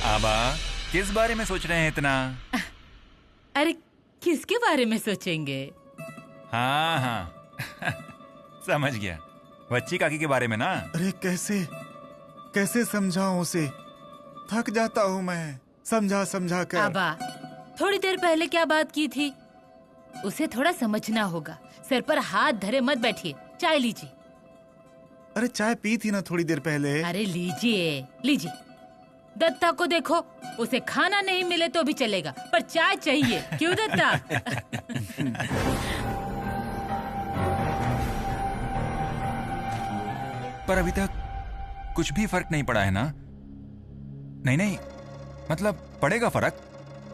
आबा, किस बारे में सोच रहे हैं इतना? अरे किसके बारे में सोचेंगे? हाँ हाँ समझ गया, बच्ची काकी के बारे में ना। अरे कैसे कैसे समझाऊं उसे, थक जाता हूँ मैं समझा समझा कर। आबा, थोड़ी देर पहले क्या बात की थी, उसे थोड़ा समझना होगा। सर पर हाथ धरे मत बैठिए, चाय लीजिए। अरे चाय पी थी ना थोड़ी देर पहले। अरे लीजिए लीजिए। दत्ता को देखो, उसे खाना नहीं मिले तो भी चलेगा, पर चाय चाहिए। क्यों दत्ता? पर अभी तक कुछ भी फर्क नहीं पड़ा है ना? नहीं नहीं, मतलब पड़ेगा फर्क,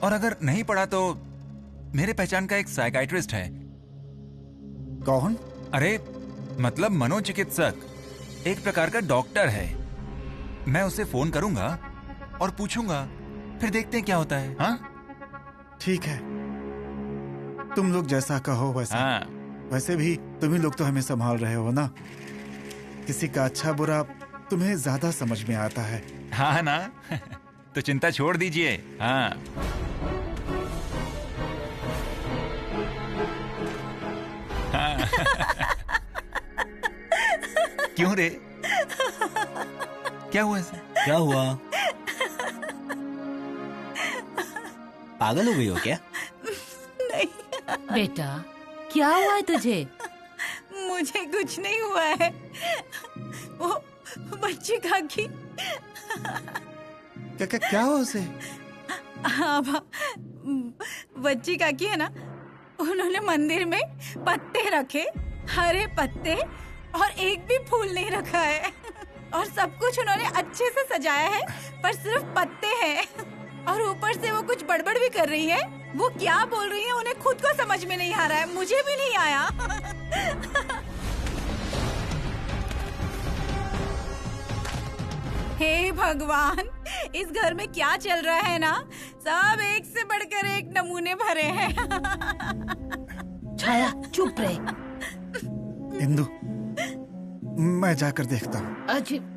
और अगर नहीं पड़ा तो मेरे पहचान का एक साइकाइट्रिस्ट है। कौन? अरे मतलब मनोचिकित्सक, एक प्रकार का डॉक्टर है। मैं उसे फोन करूंगा और पूछूंगा, फिर देखते हैं क्या होता है। हाँ ठीक है, तुम लोग जैसा कहो वैसा। हाँ। वैसे भी तुम ही लोग तो हमें संभाल रहे हो ना, किसी का अच्छा बुरा तुम्हें ज्यादा समझ में आता है। हाँ ना तो चिंता छोड़ दीजिए। हाँ क्यों रे, क्या हुआ ऐसे? क्या हुआ? पागल हो गई हो क्या? नहीं बेटा, क्या हुआ है तुझे? मुझे कुछ नहीं हुआ है। वो बच्ची काकी। क्या हुआ उसे? हाँ बच्ची काकी है ना, उन्होंने मंदिर में पत्ते रखे, हरे पत्ते, और एक भी फूल नहीं रखा है, और सब कुछ उन्होंने अच्छे से सजाया है, पर सिर्फ पत्ते हैं। और ऊपर से वो कुछ बड़बड़ भी कर रही है। वो क्या बोल रही है उन्हें खुद को समझ में नहीं आ रहा है, मुझे भी नहीं आया। हे भगवान, इस घर में क्या चल रहा है ना, सब एक से बढ़कर एक नमूने भरे हैं। छाया चुप रहे। इंदु, मैं जाकर देखता हूँ। अजीब।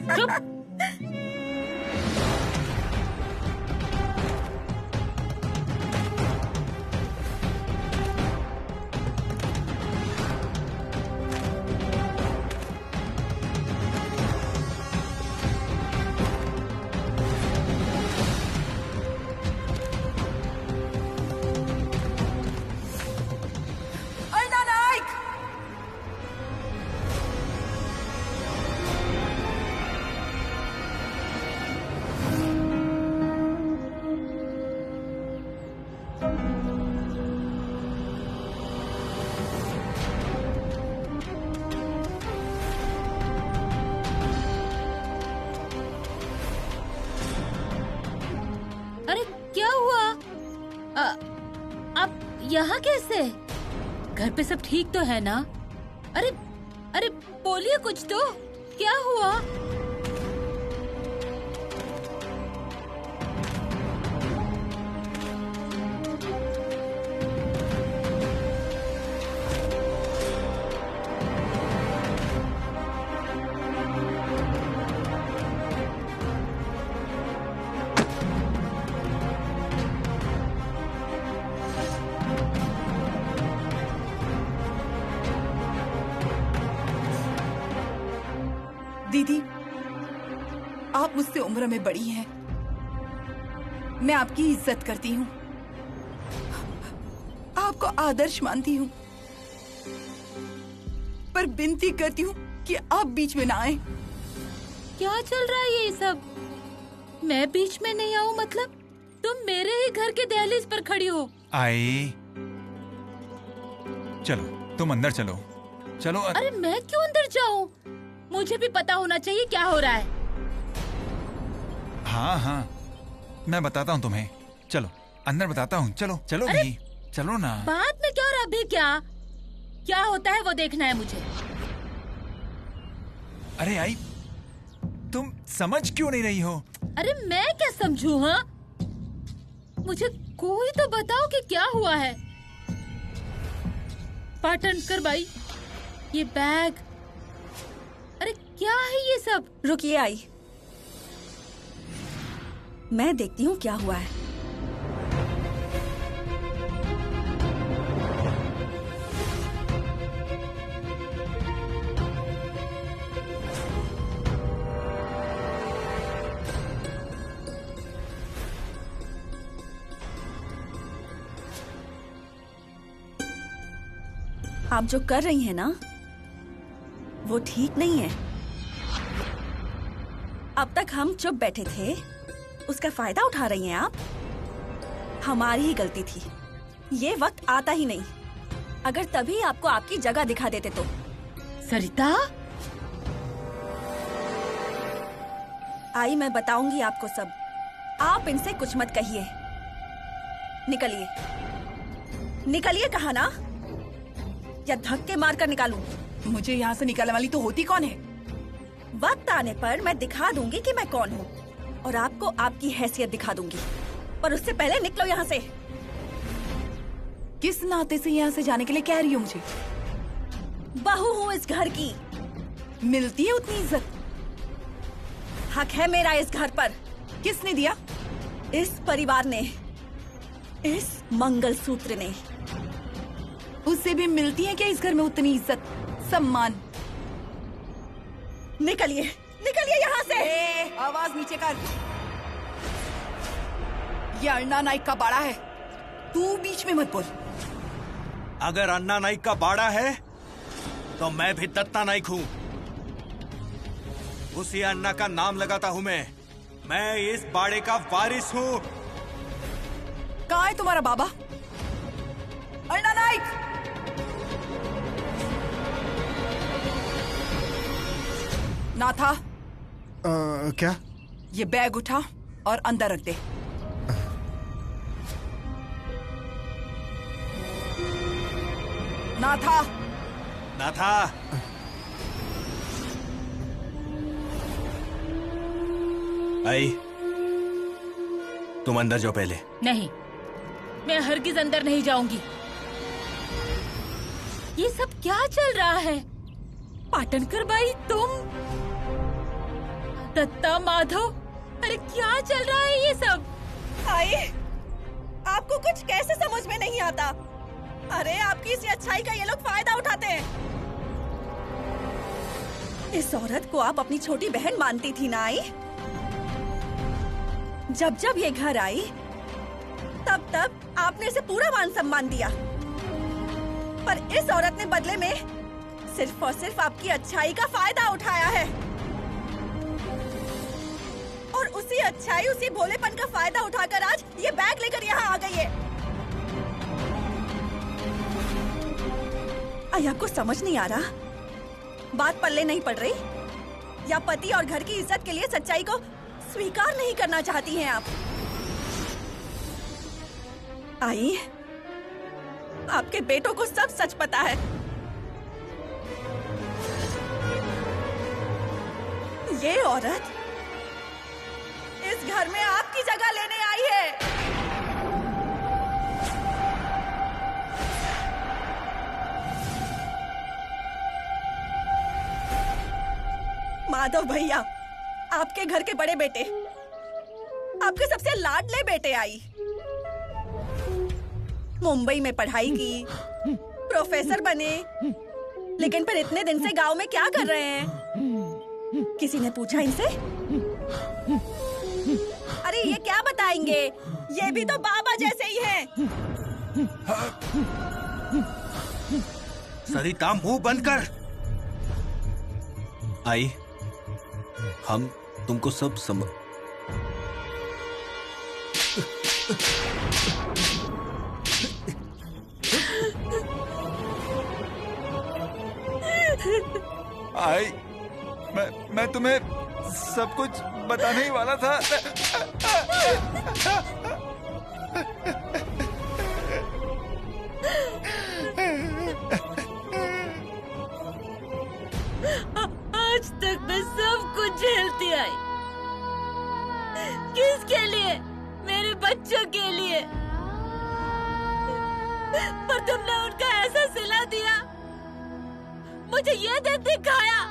चुप। अरे क्या हुआ? आप यहाँ कैसे? घर पे सब ठीक तो है ना? अरे अरे बोलिए कुछ तो, क्या हुआ? दीदी, आप मुझसे उम्र में बड़ी हैं, मैं आपकी इज्जत करती हूँ, आपको आदर्श मानती हूँ, पर विनती करती हूँ कि आप बीच में ना आए। क्या चल रहा है ये सब? मैं बीच में नहीं आऊँ मतलब? तुम मेरे ही घर के दहलीज पर खड़ी हो। आई, चलो तुम अंदर चलो। चलो। अरे मैं क्यों अंदर जाऊँ? मुझे भी पता होना चाहिए क्या हो रहा है। हाँ हाँ, मैं बताता हूँ तुम्हें। चलो अंदर बताता हूँ। चलो चलो भी, चलो ना। बाद में क्या और अभी क्या? क्या होता है वो देखना है मुझे। अरे आई, तुम समझ क्यों नहीं रही हो? अरे मैं क्या समझूं? हाँ, मुझे कोई तो बताओ कि क्या हुआ है। पाटनकर बाई, ये बैग, अरे सब? रुकिए आई, मैं देखती हूँ क्या हुआ है। आप जो कर रही हैं ना, वो ठीक नहीं है। अब तक हम चुप बैठे थे, उसका फायदा उठा रही हैं आप। हमारी ही गलती थी, ये वक्त आता ही नहीं। अगर तभी आपको आपकी जगह दिखा देते तो। सरिता, आई, मैं बताऊंगी आपको सब। आप इनसे कुछ मत कहिए। निकलिए, निकलिए कहा ना, या धक्के मार कर निकालूं? मुझे यहाँ से निकालने वाली तो होती कौन है? वक्त आने पर मैं दिखा दूंगी कि मैं कौन हूँ, और आपको आपकी हैसियत दिखा दूंगी। पर उससे पहले निकलो यहाँ से। किस नाते से यहाँ से जाने के लिए कह रही हो मुझे? बहू हूँ इस घर की, मिलती है उतनी इज्जत? हक है मेरा इस घर पर। किसने दिया? इस परिवार ने, इस मंगलसूत्र ने। उससे भी मिलती है क्या इस घर में उतनी इज्जत, सम्मान? निकलिए, निकलिए यहाँ से। आवाज नीचे कर। ये अन्ना नाइक का बाड़ा है, तू बीच में मत बोल। अगर अन्ना नाइक का बाड़ा है तो मैं भी दत्ता नाइक हूँ। उसी अन्ना का नाम लगाता हूँ मैं इस बाड़े का वारिस हूँ। कहाँ है तुम्हारा बाबा? अन्ना नाइक! नाथा, क्या? ये बैग उठा और अंदर रख दे। नाथा, नाथा, आई, तुम अंदर जाओ पहले। नहीं, मैं हरगिज अंदर नहीं जाऊंगी। ये सब क्या चल रहा है? पाटनकर बाई, तुम? दत्ता, माधव, अरे क्या चल रहा है ये सब? आई, आपको कुछ कैसे समझ में नहीं आता? अरे आपकी इस अच्छाई का ये लोग फायदा उठाते हैं। इस औरत को आप अपनी छोटी बहन मानती थी ना आई? जब जब ये घर आई तब तब आपने इसे पूरा मान सम्मान दिया, पर इस औरत ने बदले में सिर्फ और सिर्फ आपकी अच्छाई का फायदा उठाया है। और उसी अच्छाई, उसी भोलेपन का फायदा उठाकर आज ये बैग लेकर यहाँ आ गई है। आई, आपको समझ नहीं आ रहा? बात पल्ले नहीं पड़ रही? या पति और घर की इज्जत के लिए सच्चाई को स्वीकार नहीं करना चाहती हैं आप? आई, आपके बेटों को सब सच पता है। ये औरत इस घर में आपकी जगह लेने आई है। माधव भैया, आपके घर के बड़े बेटे, आपके सबसे लाडले बेटे आई, मुंबई में पढ़ाई की, प्रोफेसर बने, लेकिन फिर इतने दिन से गांव में क्या कर रहे हैं? किसी ने पूछा इनसे? अरे ये क्या बताएंगे? ये भी तो बाबा जैसे ही हैं। सरिता, मुंह बंद कर। आई, हम तुमको सब समझ। आई, मैं तुम्हें सब कुछ बताने ही वाला था। आज तक मैं सब कुछ झेलती आई। किसके लिए? मेरे बच्चों के लिए। पर तुमने उनका ऐसा सिला दिया, मुझे ये दिन दिखाया।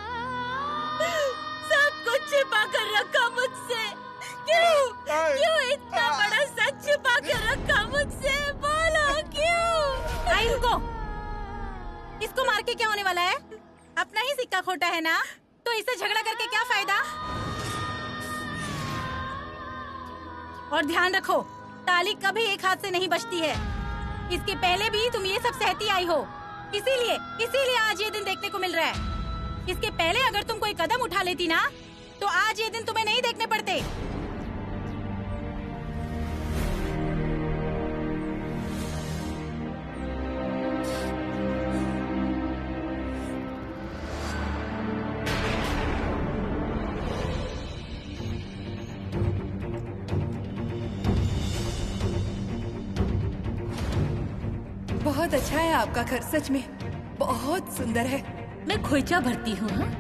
सब कर रखा मुझसे? क्यों इतना बड़ा सच छुपा के रखा मुझसे? बोलो क्यों? आई रुको, इसको मार के क्या होने वाला है? अपना ही सिक्का खोटा है ना, तो इससे झगड़ा करके क्या फायदा? और ध्यान रखो, ताली कभी एक हाथ से नहीं बचती है। इसके पहले भी तुम ये सब सहती आई हो, इसीलिए आज ये दिन देखने को मिल रहा है। इसके पहले अगर तुम कोई कदम उठा लेती ना, तो आज ये दिन तुम्हें नहीं देखने पड़ते। बहुत अच्छा है आपका घर, सच में बहुत सुंदर है। मैं खोइचा भरती हूँ। हाँ?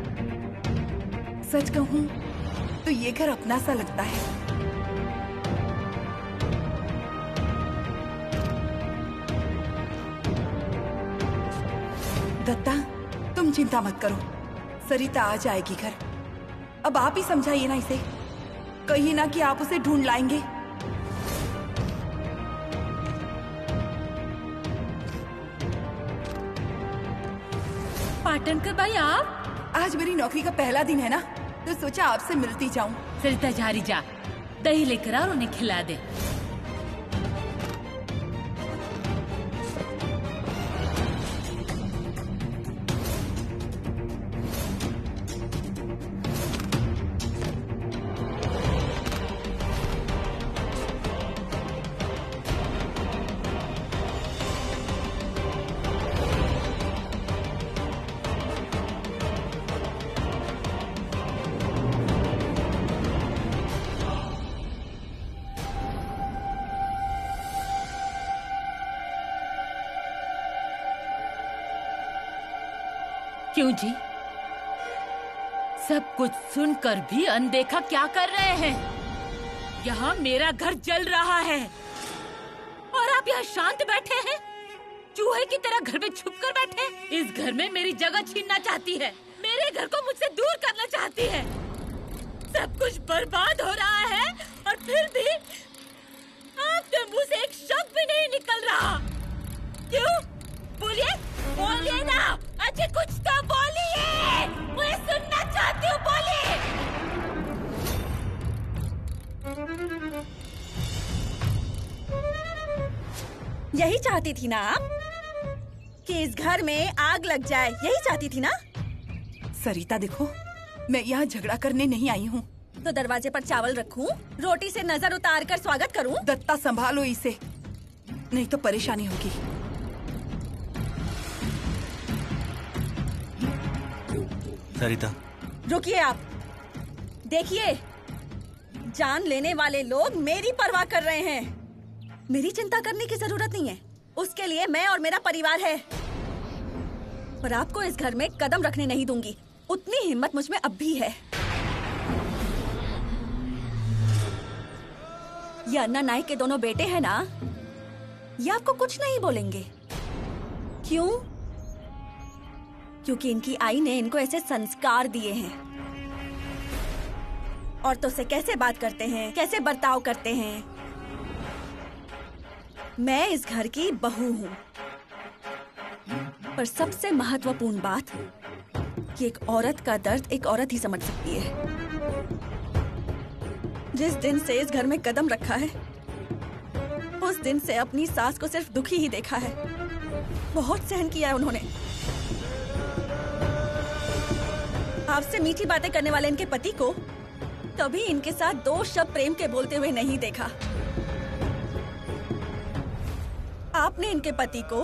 सच कहूँ तो ये घर अपना सा लगता है। दत्ता, तुम चिंता मत करो, सरिता आ जाएगी घर। अब आप ही समझाइए ना इसे, कहीं ना कि आप उसे ढूंढ लाएंगे। पाटनकर भाई, आप? आज मेरी नौकरी का पहला दिन है ना, तो सोचा आपसे मिलती जाऊं। सरिता जा रही, जा दही लेकर आ और उन्हें खिला दे। क्यों जी? सब कुछ सुनकर भी अनदेखा क्या कर रहे हैं? यहाँ मेरा घर जल रहा है और आप यहाँ शांत बैठे हैं, चूहे की तरह घर में छुप कर बैठे। इस घर में मेरी जगह छीनना चाहती है, मेरे घर को मुझसे दूर करना चाहती है। सब कुछ बर्बाद हो रहा है और फिर भी आपके मुंह से एक शब्द भी नहीं निकल रहा। क्यों? बोलिए, बोलिए ना, अच्छा कुछ तो बोलिए, मैं सुनना चाहती हूँ, बोलिए। यही चाहती थी ना आप, कि इस घर में आग लग जाए? यही चाहती थी ना? सरिता देखो, मैं यहाँ झगड़ा करने नहीं आई हूँ। तो दरवाजे पर चावल रखूं, रोटी से नजर उतार कर स्वागत करूं? दत्ता संभालो इसे, नहीं तो परेशानी होगी। सरिता, रुकिए आप, देखिए, जान लेने वाले लोग मेरी परवाह कर रहे हैं। मेरी चिंता करने की जरूरत नहीं है, उसके लिए मैं और मेरा परिवार है। पर आपको इस घर में कदम रखने नहीं दूंगी, उतनी हिम्मत मुझ में अब भी है। ये अन्ना नायक के दोनों बेटे हैं ना, ये आपको कुछ नहीं बोलेंगे। क्यों? क्योंकि इनकी आई ने इनको ऐसे संस्कार दिए हैं। औरतों से कैसे बात करते हैं, कैसे बर्ताव करते हैं। मैं इस घर की बहू हूँ, पर सबसे महत्वपूर्ण बात कि एक औरत का दर्द एक औरत ही समझ सकती है। जिस दिन से इस घर में कदम रखा है, उस दिन से अपनी सास को सिर्फ दुखी ही देखा है। बहुत सहन किया है उन्होंने। आपसे मीठी बातें करने वाले इनके पति को कभी इनके साथ दो शब्द प्रेम के बोलते हुए नहीं देखा। आपने इनके पति को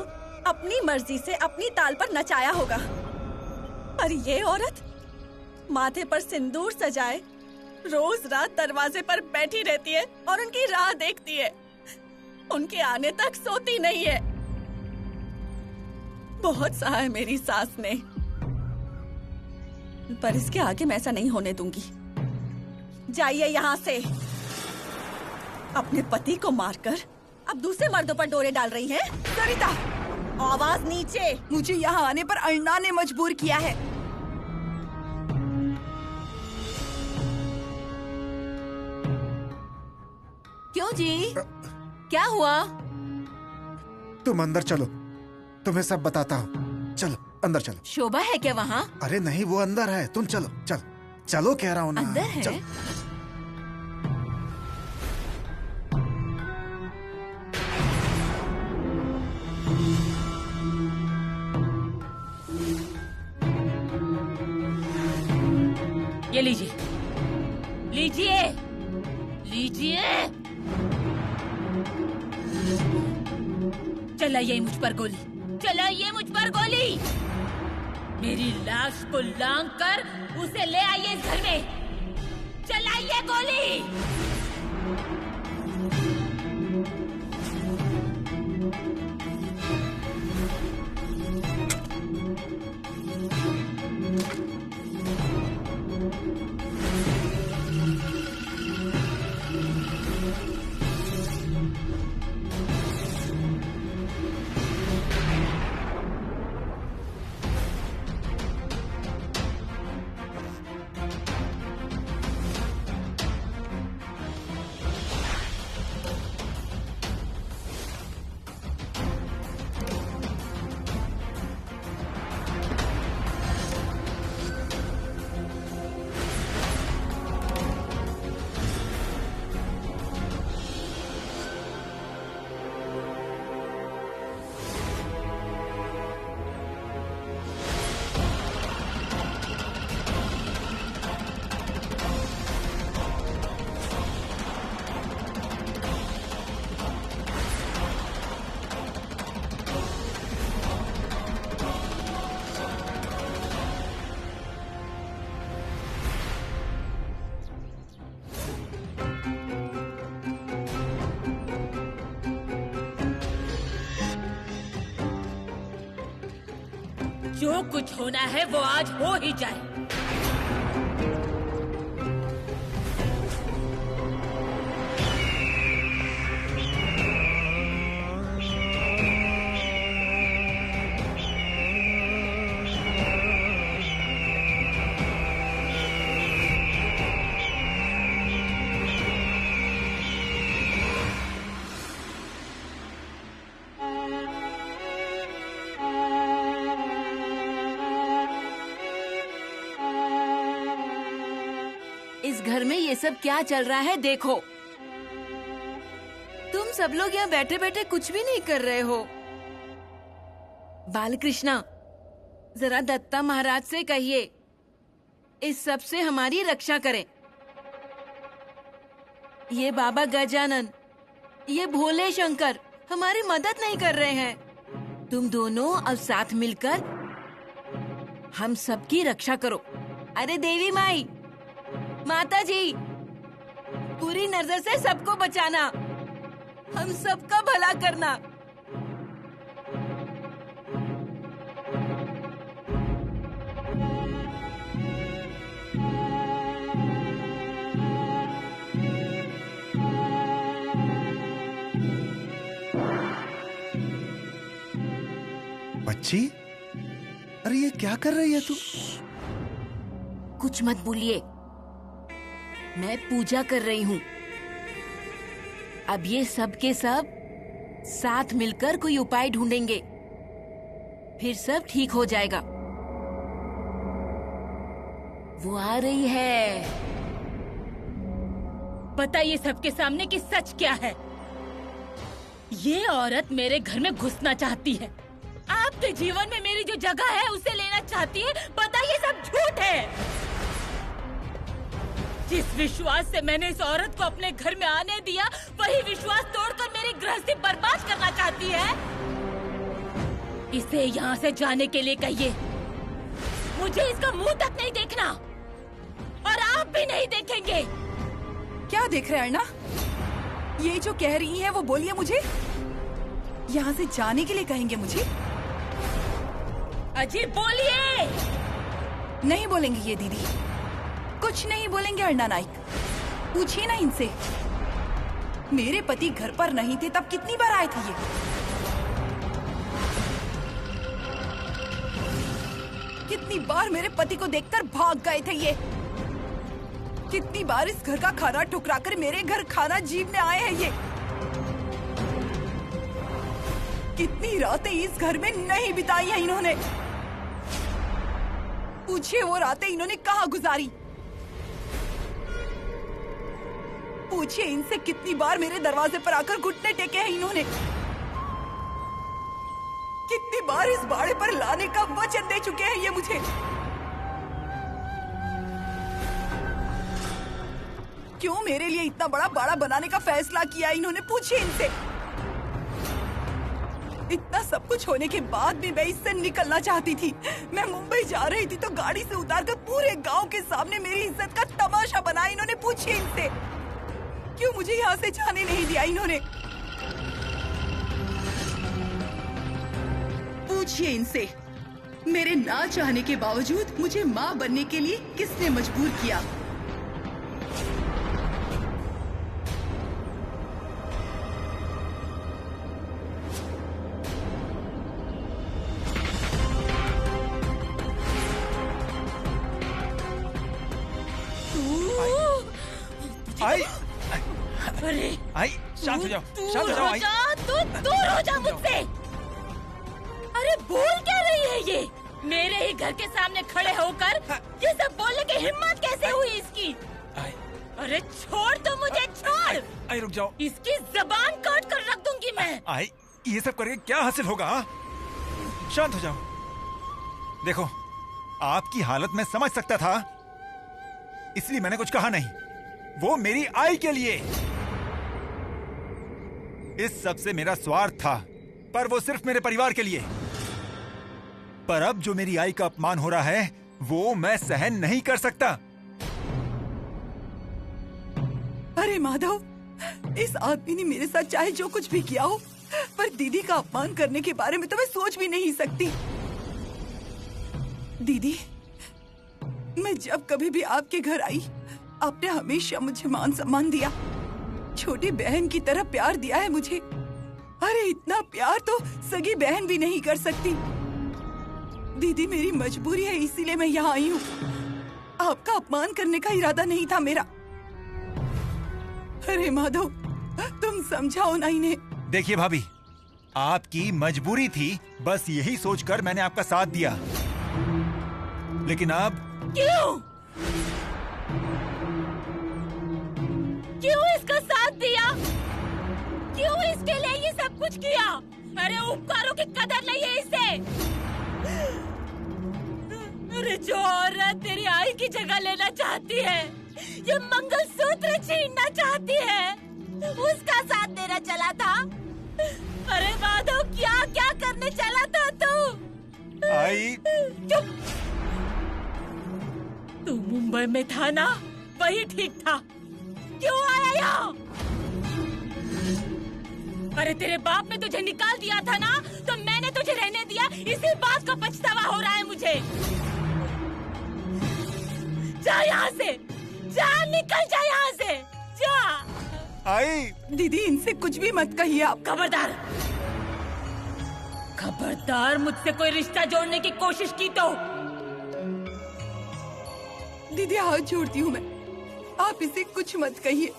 अपनी मर्जी से अपनी ताल पर नचाया होगा, पर ये औरत माथे पर सिंदूर सजाए रोज रात दरवाजे पर बैठी रहती है और उनकी राह देखती है। उनके आने तक सोती नहीं है। बहुत सहा है मेरी सास ने, पर इसके आगे मैं ऐसा नहीं होने दूंगी। जाइए यहाँ से। अपने पति को मारकर अब दूसरे मर्दों पर डोरे डाल रही हैं। सरिता, आवाज नीचे। मुझे यहाँ आने पर अरुणा ने मजबूर किया है। क्यों जी? क्या हुआ? तुम अंदर चलो, तुम्हें सब बताता हूँ। चलो अंदर चलो। शोभा है क्या वहाँ? अरे नहीं, वो अंदर है, तुम चलो चलो चलो, कह रहा हूँ ना। अंदर है? चलो। ये लीजिए, लीजिए, लीजिए। चलाइए मुझ पर गोली, चलाइए मुझ पर गोली। मेरी लाश को लांग कर उसे ले आइए इस घर में। चलाइए गोली। जो कुछ होना है वो आज हो ही जाए। इस घर में ये सब क्या चल रहा है देखो। तुम सब लोग यहाँ बैठे बैठे कुछ भी नहीं कर रहे हो। बालकृष्णा, जरा दत्ता महाराज से कहिए इस सब से हमारी रक्षा करें। ये बाबा गजानन, ये भोले शंकर हमारी मदद नहीं कर रहे हैं। तुम दोनों अब साथ मिलकर हम सबकी रक्षा करो। अरे देवी माई, माता जी, पूरी नजर से सबको बचाना, हम सबका भला करना। बच्ची, अरे ये क्या कर रही है तू? कुछ मत बोलिए, मैं पूजा कर रही हूँ। अब ये सब के सब साथ मिलकर कोई उपाय ढूंढेंगे, फिर सब ठीक हो जाएगा। वो आ रही है। बताइए सबके सामने कि सच क्या है। ये औरत मेरे घर में घुसना चाहती है, आपके जीवन में मेरी जो जगह है उसे लेना चाहती है। बताइए सब झूठ है। जिस विश्वास से मैंने इस औरत को अपने घर में आने दिया, वही विश्वास तोड़कर मेरी गृहस्थी बर्बाद करना चाहती है। इसे यहाँ से जाने के लिए कहिए। मुझे इसका मुंह तक नहीं देखना, और आप भी नहीं देखेंगे। क्या देख रहे हैं अर्णा? ये जो कह रही है वो बोलिए मुझे। यहाँ से जाने के लिए कहेंगे मुझे? अजी बोलिए। नहीं बोलेंगे ये दीदी, कुछ नहीं बोलेंगे अर्णा नाइक। पूछिए ना इनसे, मेरे पति घर पर नहीं थे तब कितनी बार आए थे ये। कितनी बार मेरे पति को देखकर भाग गए थे ये। कितनी बार इस घर का खाना ठुकरा कर मेरे घर खाना जीवने आए हैं ये। कितनी रातें इस घर में नहीं बिताई हैं इन्होंने। पूछिए वो रातें इन्होंने कहाँ गुजारी। पूछिए इनसे कितनी बार मेरे दरवाजे पर आकर घुटने टेके हैं इन्होंने। कितनी बार इस बाड़े पर लाने का वचन दे चुके हैं ये मुझे। क्यों मेरे लिए इतना बड़ा बाड़ा बनाने का फैसला किया इन्होंने? पूछिए इनसे। इतना सब कुछ होने के बाद भी मैं इससे निकलना चाहती थी। मैं मुंबई जा रही थी तो गाड़ी से उतारकर पूरे गांव के सामने मेरी इज्जत का तमाशा बनाया इन्होंने। पूछिए इनसे क्यों मुझे यहाँ से जाने नहीं दिया इन्होंने। पूछिए इनसे मेरे ना चाहने के बावजूद मुझे माँ बनने के लिए किसने मजबूर किया। आई अरे आई शांत हो जाओ, शांत हो जाओ आई। तू दूर हो जा मुझसे। अरे बोल क्या रही है ये? मेरे ही घर के सामने खड़े होकर ये सब बोलने की हिम्मत कैसे हुई इसकी? आई अरे छोड़ तो मुझे, छोड़। आई रुक जाओ। इसकी जबान काट कर रख दूंगी मैं। आई ये सब करके क्या हासिल होगा? शांत हो जाओ। देखो आपकी हालत मैं समझ सकता था, इसलिए मैंने कुछ कहा नहीं। वो मेरी आई के लिए। इस सब से मेरा स्वार्थ था, पर वो सिर्फ मेरे परिवार के लिए। पर अब जो मेरी आई का अपमान हो रहा है वो मैं सहन नहीं कर सकता। अरे माधव, इस आदमी ने मेरे साथ चाहे जो कुछ भी किया हो, पर दीदी का अपमान करने के बारे में तो मैं सोच भी नहीं सकती। दीदी, मैं जब कभी भी आपके घर आई, आपने हमेशा मुझे मान सम्मान दिया, छोटी बहन की तरह प्यार दिया है मुझे। अरे इतना प्यार तो सगी बहन भी नहीं कर सकती। दीदी मेरी मजबूरी है, इसीलिए मैं यहाँ आई हूँ। आपका अपमान करने का इरादा नहीं था मेरा। अरे माधव, तुम समझाओ ना इन्हें। देखिए भाभी, आपकी मजबूरी थी, बस यही सोचकर मैंने आपका साथ दिया। लेकिन अब क्यों इसका साथ दिया? क्यों इसके लिए ये सब कुछ किया? अरे उपकारों की कदर नहीं है इसे। अरे जो औरत तेरी आई की जगह लेना चाहती है, ये मंगलसूत्र छीनना चाहती है, उसका साथ देना चला था। अरे माधव, क्या क्या करने चला था तू? आई चुप। तू मुंबई में था ना, वही ठीक था। क्यों आया यहाँ? अरे तेरे बाप ने तुझे निकाल दिया था ना, तो मैंने तुझे रहने दिया। इसी बात का पछतावा हो रहा है मुझे। जा यहाँ से, जा, निकल जा यहाँ से, जा। आई दीदी इनसे कुछ भी मत कहिए आप। खबरदार, खबरदार मुझसे कोई रिश्ता जोड़ने की कोशिश की तो। दीदी हाथ जोड़ती हूँ मैं, आप इसे कुछ मत कहिए।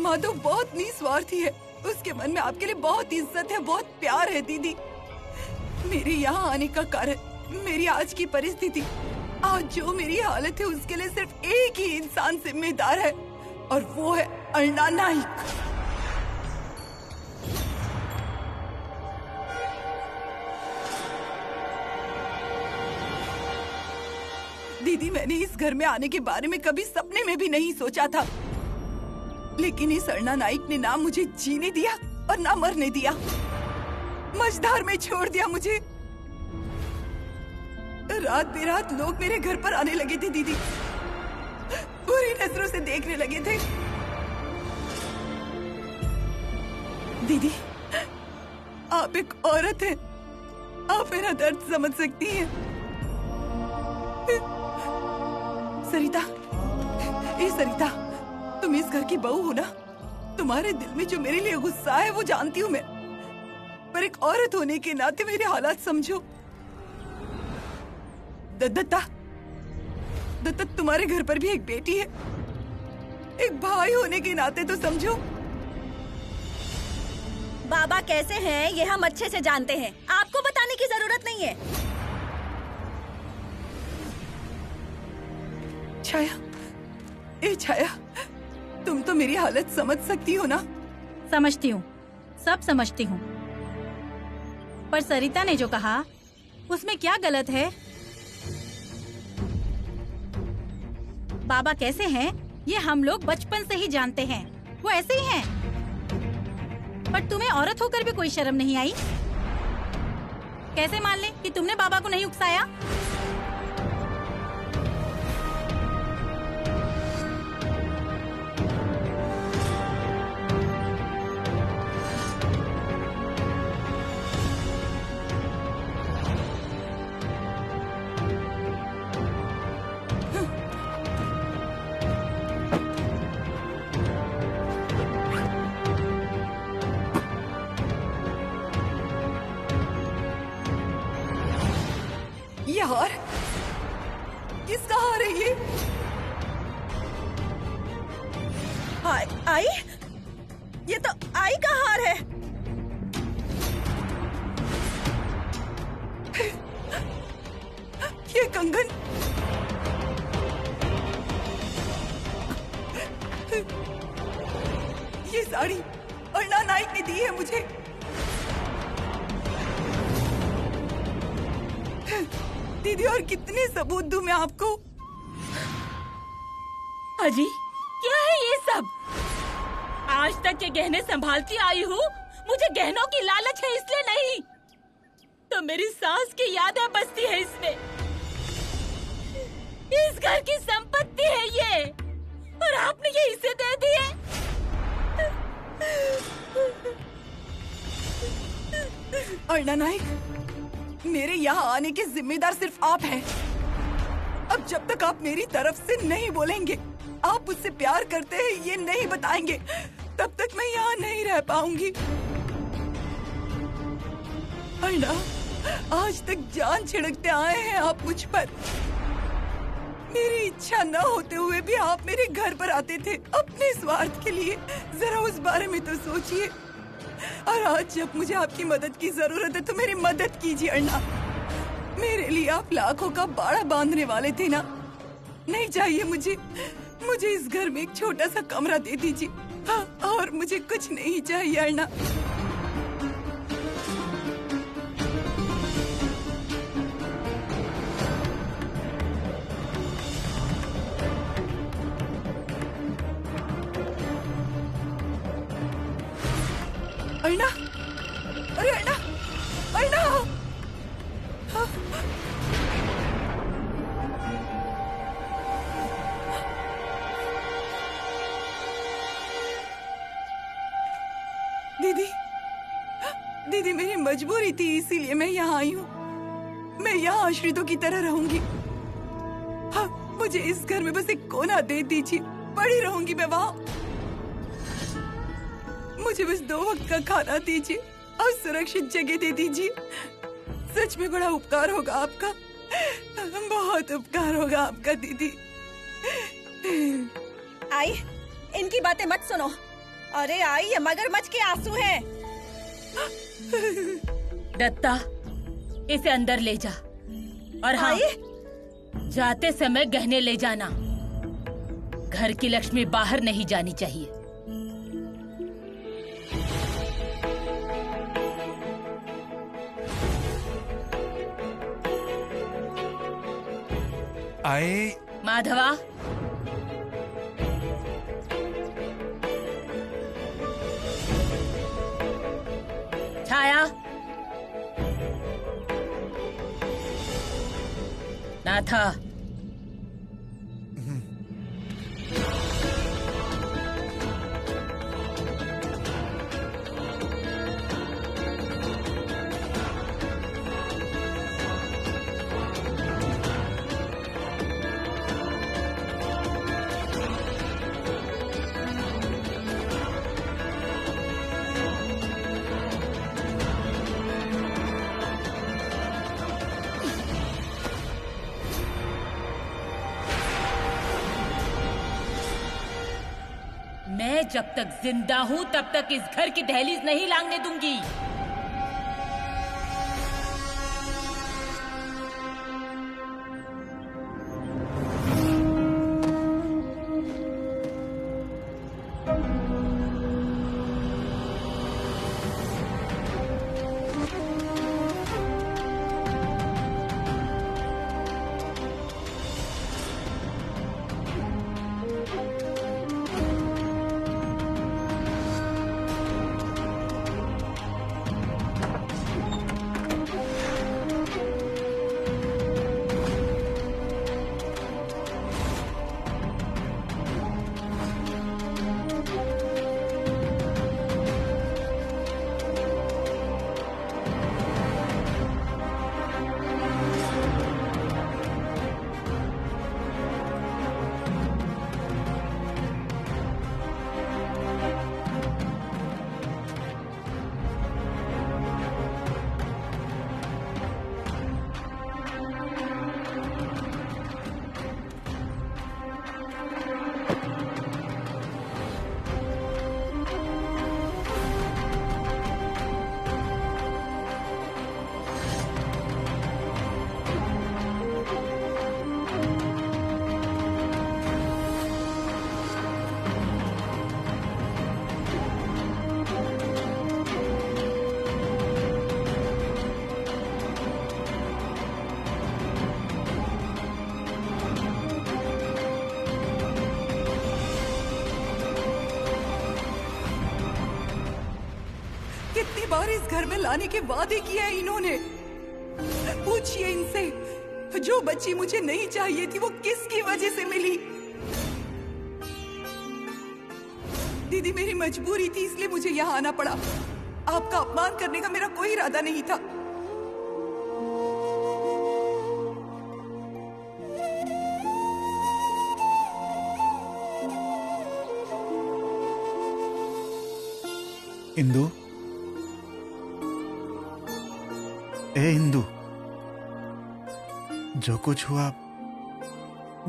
माधव बहुत निस्वार्थी है, उसके मन में आपके लिए बहुत इज्जत है, बहुत प्यार है। दीदी, मेरे यहाँ आने का कारण मेरी आज की परिस्थिति, आज जो मेरी हालत है, उसके लिए सिर्फ एक ही इंसान जिम्मेदार है, और वो है अन्ना नाइक। दीदी, मैंने इस घर में आने के बारे में कभी सपने में भी नहीं सोचा था, लेकिन इस अन्ना नाइक ने ना मुझे जीने दिया और ना मरने दिया। मझधार में छोड़ दिया मुझे। रात बेरात लोग मेरे घर पर आने लगे थे दीदी, बुरी नजरों से देखने लगे थे। दीदी, आप एक औरत हैं, आप मेरा दर्द समझ सकती हैं। सरिता, ए सरिता, तुम इस घर की बहू हो ना? तुम्हारे दिल में जो मेरे लिए गुस्सा है वो जानती हूँ मैं, पर एक औरत होने के नाते मेरे हालात समझो। दत्ता, तुम्हारे घर पर भी एक बेटी है, एक भाई होने के नाते तो समझो। बाबा कैसे हैं ये हम अच्छे से जानते हैं, आपको बताने की जरूरत नहीं है। छाया, ए छाया, तुम तो मेरी हालत समझ सकती हो ना? समझती हूँ, सब समझती हूँ, पर सरिता ने जो कहा उसमें क्या गलत है? बाबा कैसे हैं ये हम लोग बचपन से ही जानते हैं, वो ऐसे ही हैं। पर तुम्हें औरत होकर भी कोई शर्म नहीं आई? कैसे मान ले कि तुमने बाबा को नहीं उकसाया? ये हार किसका हार है ये? आई, ये तो आई का हार है। ये कंगन, ये साड़ी अर्णा नाइक ने दी है मुझे। दीदी और कितने सबूत दूं मैं आपको? अजी क्या है ये सब? आज तक ये गहने संभालती आई हूँ, मुझे गहनों की लालच है इसलिए नहीं, तो मेरी सास की यादें बसती है इसमें। इस घर की संपत्ति है ये, और आपने ये इसे दे दी है। अर्णा नाइक, मेरे यहाँ आने के जिम्मेदार सिर्फ आप हैं। अब जब तक आप मेरी तरफ से नहीं बोलेंगे, आप मुझसे प्यार करते हैं ये नहीं बताएंगे, तब तक मैं यहाँ नहीं रह पाऊंगी। अर्णा, आज तक जान छिड़कते आए हैं आप मुझ पर। मेरी इच्छा न होते हुए भी आप मेरे घर पर आते थे अपने स्वार्थ के लिए। जरा उस बारे में तो सोचिए। और आज जब मुझे आपकी मदद की जरूरत है तो मेरी मदद कीजिए अर्णा। मेरे लिए आप लाखों का बाड़ा बांधने वाले थे ना? नहीं चाहिए मुझे इस घर में एक छोटा सा कमरा दे दीजिए। हाँ, और मुझे कुछ नहीं चाहिए अर्णा। अर्णा, अरे अर्णा, अर्णा! दीदी मेरी मजबूरी थी, इसीलिए मैं यहाँ आई हूँ। मैं यहाँ आश्रितों की तरह रहूंगी। हाँ, मुझे इस घर में बस एक कोना दे दीजिए, पड़ी रहूंगी मैं वहाँ। मुझे बस 2 वक्त का खाना दीजिए और सुरक्षित जगह दे दीजिए। सच में बड़ा उपकार होगा आपका, बहुत उपकार होगा आपका दीदी। आई, इनकी बातें मत सुनो। अरे आई, ये मगरमच्छ के आंसू हैं। दत्ता, इसे अंदर ले जा, और हाँ, जाते समय गहने ले जाना। घर की लक्ष्मी बाहर नहीं जानी चाहिए। आए माधवा, छाया, नाथा, मैं जब तक जिंदा हूँ तब तक इस घर की दहलीज नहीं लांघने दूंगी। कितनी बार इस घर में लाने के वादे किए हैं इन्होंने। पूछिए इनसे, जो बच्ची मुझे नहीं चाहिए थी वो किसकी वजह से मिली। दीदी मेरी मजबूरी थी इसलिए मुझे यहाँ आना पड़ा। आपका अपमान करने का मेरा कोई इरादा नहीं था। इंदु, ए इंदु, जो कुछ हुआ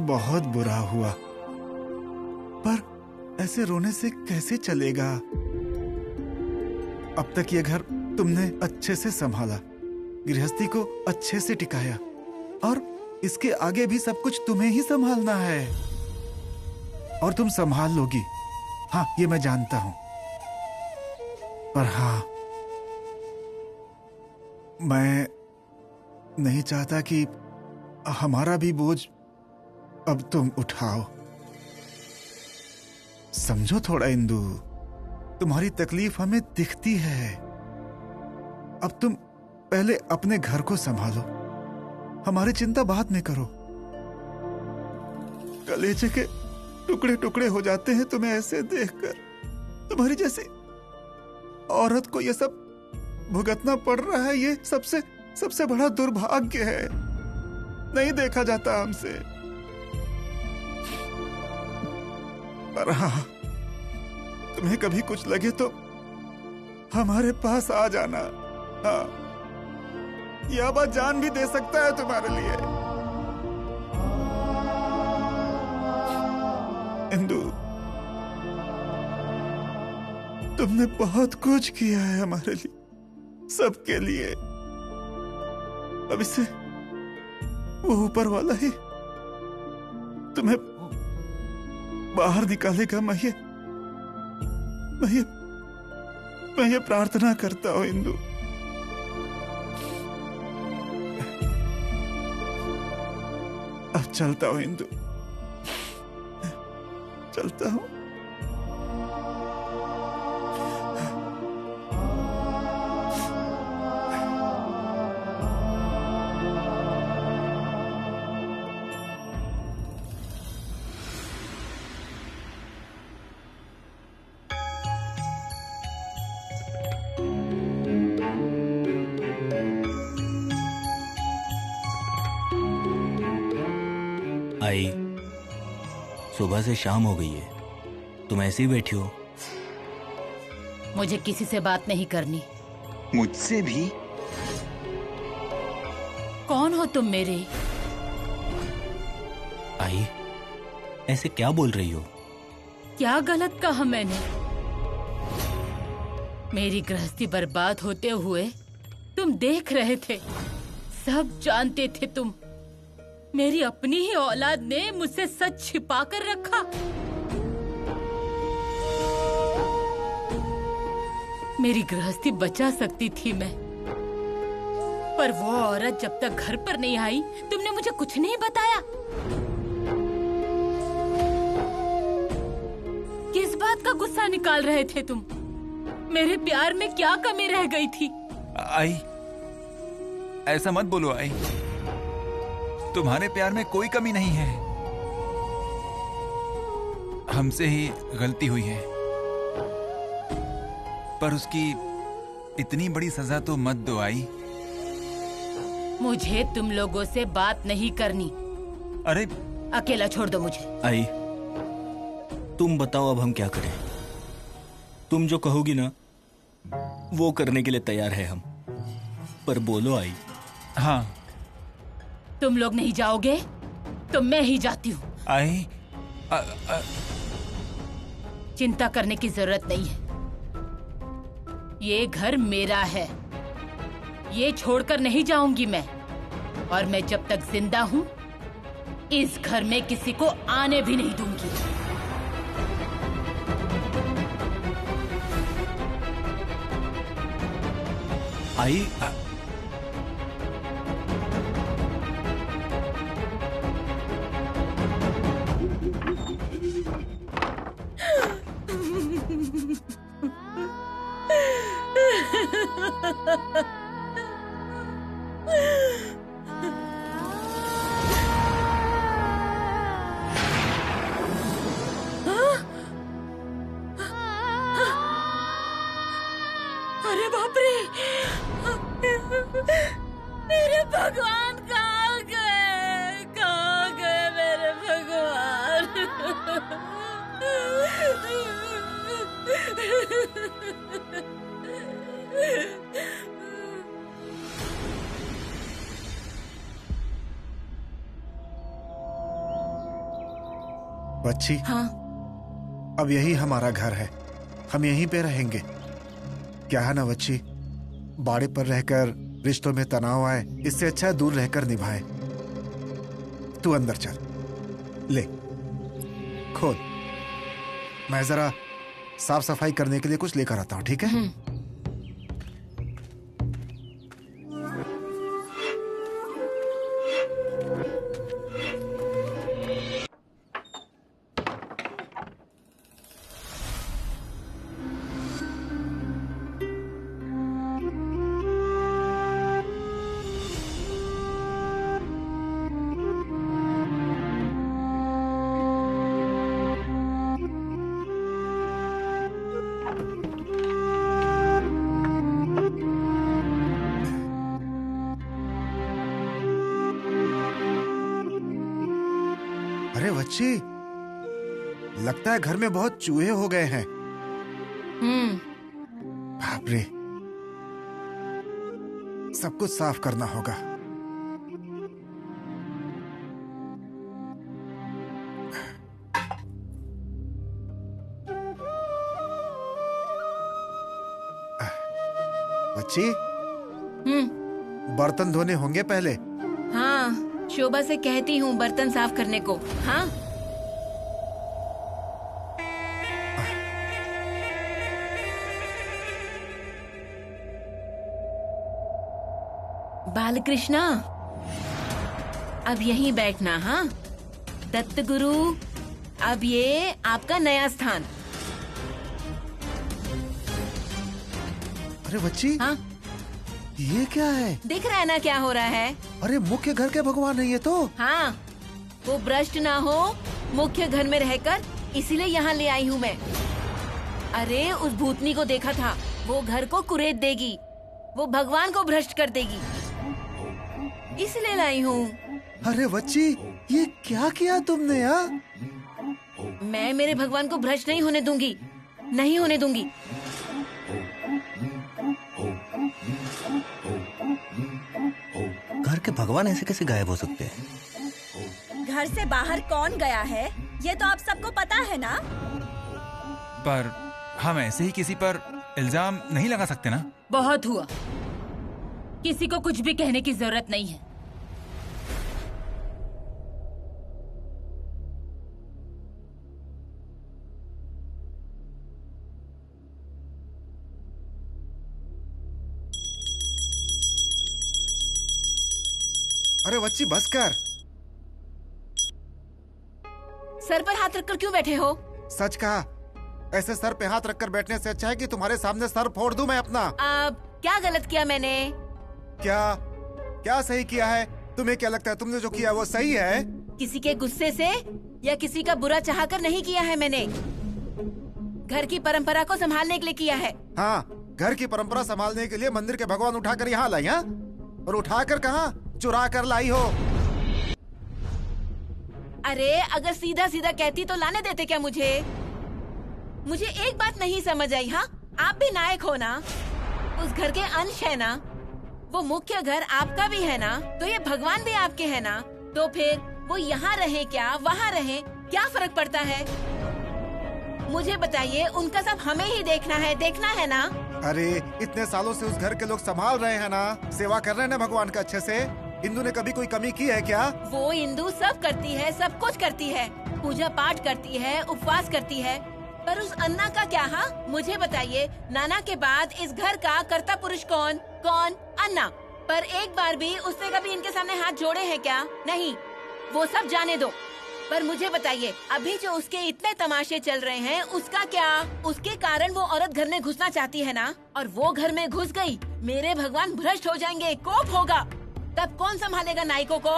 बहुत बुरा हुआ, पर ऐसे रोने से कैसे चलेगा? अब तक ये घर तुमने अच्छे से संभाला, गृहस्थी को अच्छे से टिकाया, और इसके आगे भी सब कुछ तुम्हें ही संभालना है। और तुम संभाल लोगी, हाँ ये मैं जानता हूं। पर हाँ, मैं नहीं चाहता कि हमारा भी बोझ अब तुम उठाओ। समझो थोड़ा इंदु, तुम्हारी तकलीफ हमें दिखती है। अब तुम पहले अपने घर को संभालो, हमारी चिंता बाद में करो। कलेजे के टुकड़े टुकड़े हो जाते हैं तुम्हें ऐसे देखकर। तुम्हारी जैसी औरत को ये सब भुगतना पड़ रहा है, ये सबसे बड़ा दुर्भाग्य है। नहीं देखा जाता हमसे। पर हाँ, तुम्हें कभी कुछ लगे तो हमारे पास आ जाना। हाँ, यह बात जान भी दे सकता है तुम्हारे लिए। इंदु, तुमने बहुत कुछ किया है हमारे लिए, सबके लिए। अब इससे वो ऊपर वाला ही तुम्हें बाहर निकालेगा। मैं ये प्रार्थना करता हूं इंदु। अब चलता हूं इंदु, चलता हूं। आई, सुबह से शाम हो गई है, तुम ऐसे ही बैठी हो? मुझे किसी से बात नहीं करनी। मुझसे भी? कौन हो तुम मेरे? आई, ऐसे क्या बोल रही हो? क्या गलत कहा मैंने? मेरी गृहस्थी बर्बाद होते हुए तुम देख रहे थे, सब जानते थे तुम। मेरी अपनी ही औलाद ने मुझसे सच छिपा कर रखा। मेरी गृहस्थी बचा सकती थी मैं, पर वो औरत जब तक घर पर नहीं आई तुमने मुझे कुछ नहीं बताया। किस बात का गुस्सा निकाल रहे थे तुम? मेरे प्यार में क्या कमी रह गई थी? आई, ऐसा मत बोलो आई। तुम्हारे प्यार में कोई कमी नहीं है, हमसे ही गलती हुई है। पर उसकी इतनी बड़ी सजा तो मत दो आई। मुझे तुम लोगों से बात नहीं करनी। अरे अकेला छोड़ दो मुझे। आई, तुम बताओ अब हम क्या करें? तुम जो कहोगी ना वो करने के लिए तैयार है हम, पर बोलो आई। हाँ, तुम लोग नहीं जाओगे तो मैं ही जाती हूँ। आई चिंता करने की जरूरत नहीं है, ये घर मेरा है, ये छोड़कर नहीं जाऊंगी मैं। और मैं जब तक जिंदा हूँ इस घर में किसी को आने भी नहीं दूंगी। आई, अरे बाप रे, मेरे भगवान कहाँ गए? कहाँ गए मेरे भगवान? बच्ची, हाँ, अब यही हमारा घर है, हम यहीं पे रहेंगे। क्या है ना बच्ची, बाड़े पर रहकर रिश्तों में तनाव आए, इससे अच्छा है दूर रहकर निभाए। तू अंदर चल, ले खोल, मैं जरा साफ सफाई करने के लिए कुछ लेकर आता हूँ, ठीक है? अरे बच्ची, लगता है घर में बहुत चूहे हो गए हैं। बाप रे, सब कुछ साफ करना होगा। बच्ची, बर्तन धोने होंगे पहले। हाँ, शोभा से कहती हूँ बर्तन साफ करने को। हाँ, बालकृष्णा, अब यहीं बैठना। हाँ, दत्त गुरु, अब ये आपका नया स्थान। अरे बच्ची, हाँ, ये क्या है? दिख रहा है ना क्या हो रहा है? अरे मुख्य घर के भगवान है ये तो। हाँ, वो भ्रष्ट ना हो मुख्य घर में रहकर, इसीलिए यहाँ ले आई हूँ मैं। अरे उस भूतनी को देखा था, वो घर को कुरेद देगी, वो भगवान को भ्रष्ट कर देगी, इसलिए लाई हूँ। अरे बच्ची, ये क्या किया तुमने? यार, मैं मेरे भगवान को भ्रष्ट नहीं होने दूंगी, नहीं होने दूंगी। घर के भगवान ऐसे कैसे गायब हो सकते हैं? घर से बाहर कौन गया है ये तो आप सबको पता है ना। पर हम ऐसे ही किसी पर इल्जाम नहीं लगा सकते ना? बहुत हुआ। किसी को कुछ भी कहने की जरूरत नहीं है। अरे बच्ची बस कर। सर पर हाथ रखकर क्यों बैठे हो? सच कहा, ऐसे सर पे हाथ रखकर बैठने से अच्छा है कि तुम्हारे सामने सर फोड़ दूं मैं अपना। अब क्या गलत किया मैंने? क्या क्या सही किया है? तुम्हें क्या लगता है तुमने जो किया वो सही है? किसी के गुस्से से या किसी का बुरा चाहकर नहीं किया है मैंने। घर की परंपरा को संभालने के लिए किया है। हाँ, घर की परंपरा संभालने के लिए मंदिर के भगवान उठाकर यहाँ लाई। हाँ, और उठाकर कहाँ, चुरा कर लाई हो। अरे अगर सीधा सीधा कहती तो लाने देते क्या मुझे? मुझे एक बात नहीं समझ आई। हाँ, आप भी नायक हो ना, उस घर के अंश है ना, वो मुख्य घर आपका भी है ना, तो ये भगवान भी आपके है ना, तो फिर वो यहाँ रहे क्या वहाँ रहे, क्या फर्क पड़ता है? मुझे बताइए, उनका सब हमें ही देखना है ना? अरे इतने सालों से उस घर के लोग संभाल रहे हैं ना, सेवा कर रहे हैं ना भगवान का अच्छे से। इंदु ने कभी कोई कमी की है क्या? वो इंदु सब करती है, सब कुछ करती है, पूजा पाठ करती है, उपवास करती है, पर उस अन्ना का क्या? हाँ, मुझे बताइए, नाना के बाद इस घर का कर्ता पुरुष कौन? कौन? अन्ना। पर एक बार भी उसने कभी इनके सामने हाथ जोड़े हैं क्या? नहीं, वो सब जाने दो। पर मुझे बताइए, अभी जो उसके इतने तमाशे चल रहे हैं, उसका क्या? उसके कारण वो औरत घर में घुसना चाहती है ना, और वो घर में घुस गई, मेरे भगवान भ्रष्ट हो जाएंगे, कोप होगा, तब कौन संभालेगा नायकों को?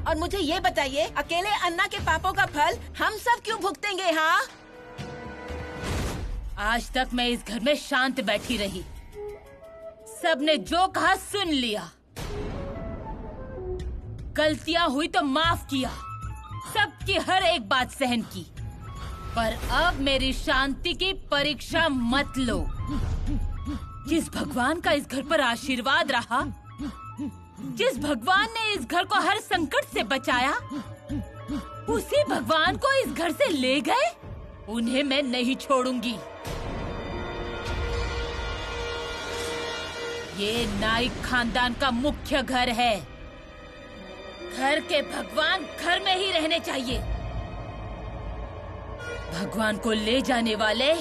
और मुझे ये बताइए, अकेले अन्ना के पापों का फल हम सब क्यों भुगतेंगे? हाँ, आज तक मैं इस घर में शांत बैठी रही, सबने जो कहा सुन लिया, गलतियां हुई तो माफ किया, सबकी हर एक बात सहन की, पर अब मेरी शांति की परीक्षा मत लो। जिस भगवान का इस घर पर आशीर्वाद रहा, जिस भगवान ने इस घर को हर संकट से बचाया, उसी भगवान को इस घर से ले गए, उन्हें मैं नहीं छोड़ूंगी। ये नाइक खानदान का मुख्य घर है। घर के भगवान घर में ही रहने चाहिए। भगवान को ले जाने वाले,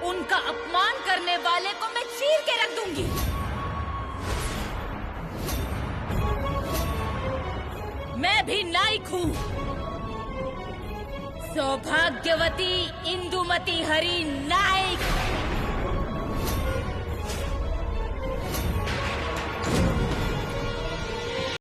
उनका अपमान करने वाले को मैं चीर के रख दूंगी। मैं भी नाइक हूँ। सौभाग्यवती इंदुमती हरी नाइक।